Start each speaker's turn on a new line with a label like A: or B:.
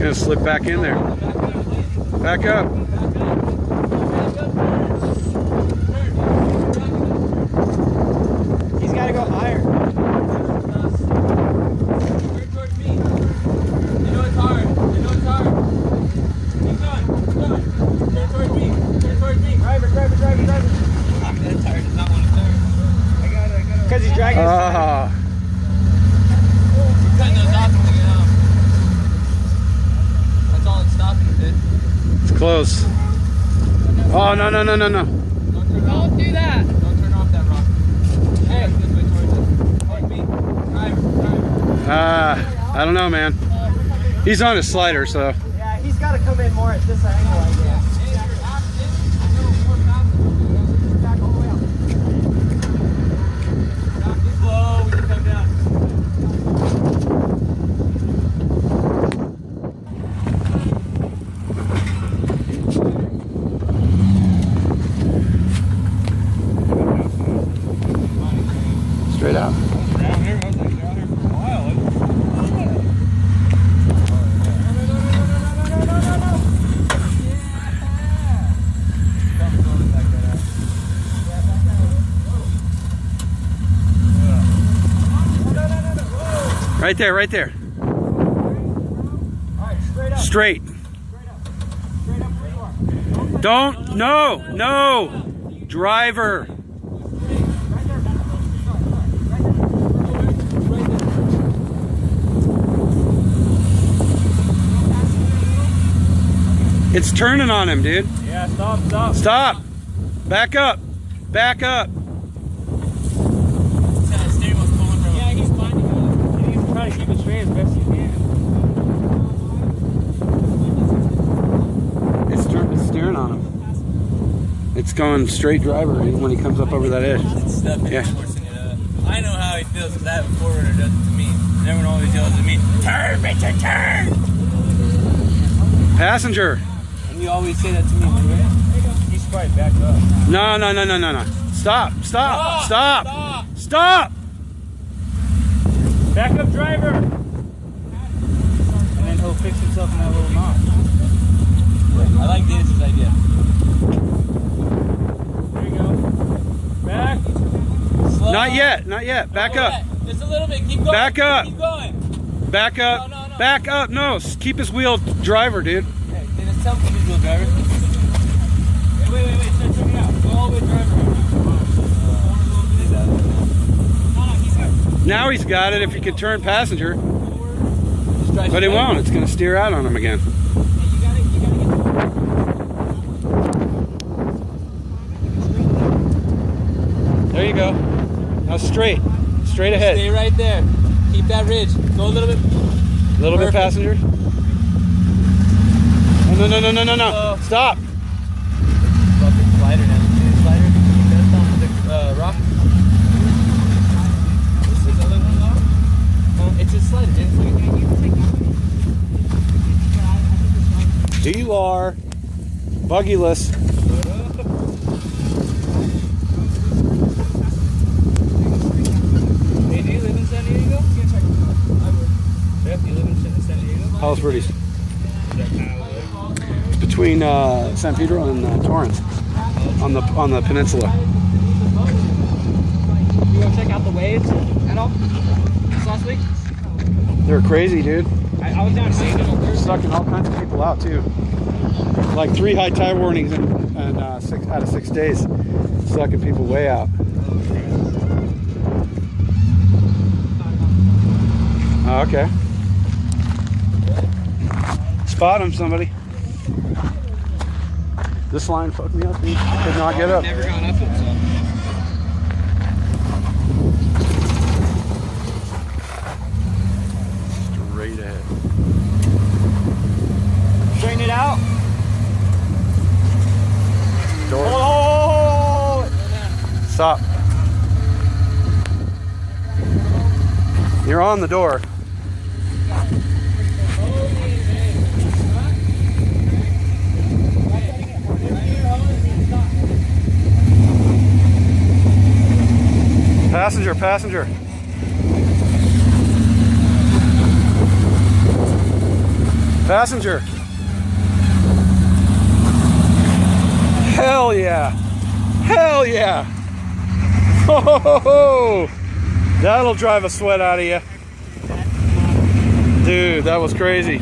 A: gonna slip back in there. Back up.
B: He's got to go higher.
C: Turn towards me. You know it's hard. You know it's hard. Keep going. Keep going. Turn towards me. Turn towards me.
B: Driver.
C: I'm that tired. Does not want to turn.
B: I got it. Because he's dragging his side.
C: You're cutting those off and we get off. That's all it's stopping, dude.
A: It's close. Oh, no.
C: Don't turn off.
D: Don't do that.
C: Don't turn off that rock. Hey, this way towards us. Towards me. Driver.
A: I don't know, man. He's on his slider, so.
B: Yeah, he's got to come in more at this angle, I guess. Back all the way up.
C: Slow when you come down.
A: Straight out.
C: Down here, I was like down here for a while.
A: Right there, right there.
B: All right, straight up.
A: Straight.
B: Straight up. Straight up where you are.
A: Don't, no. Driver. It's turning on him, dude.
B: Yeah, stop.
A: Stop. Back up. Back up.
B: Yeah, he's finding it. He's trying to keep it straight as best he can.
A: It's steering on him. It's going straight driver when he comes up over that edge.
C: It's stuff
A: Yeah.
C: forcing it up. I know how he feels because that forwarder does it to me. And everyone always yells at me, turn, Richard, turn!
A: Passenger.
C: And you always say that to me, remember?
B: He's quite back up.
A: No. Stop.
B: Back up, driver. And then he'll fix himself in that little knot.
C: I like Dennis's idea.
B: There you go. Back.
C: Slow.
A: Not yet. Back up.
C: Just a little bit. Keep going.
A: Back up.
C: Keep going.
A: Back up.
C: No.
A: Back up. No, keep his wheel driver, dude.
C: Okay, Dennis, tell him to keep his wheel driver. Wait. Check it out. Go all the way driver.
A: Now he's got it if he can turn passenger. But he won't. It's going to steer out on him again. There you go. Now straight ahead.
C: Stay right there. Keep that ridge. Go a little bit.
A: A little bit passenger. No. Stop.
C: Fucking slider now. See the slider? Keep that on the rock. This is a little one though. It's a slider.
A: You are buggyless.
C: Hey, do you live in San Diego? I would. Yeah, do you live in San Diego?
A: Palos Verdes. It's between San Pedro and Torrance on the peninsula.
B: You go check out the waves at all? This last week?
A: They're crazy, dude.
B: I was down seeing it on Thursday.
A: Sucking all kinds of people out too. Like 3 high tide warnings and 6 out of 6 days, sucking people way out. Oh, okay. Spot him, somebody. This line fucked me up. He could not get up.
C: Never gone up it, so.
A: Straight ahead.
B: Straighten it out.
A: Door.
B: Oh!
A: Stop. You're on the door. Passenger. Passenger. Hell yeah. Hell yeah. Ho, ho, ho, ho. That'll drive a sweat out of you. Dude, that was crazy.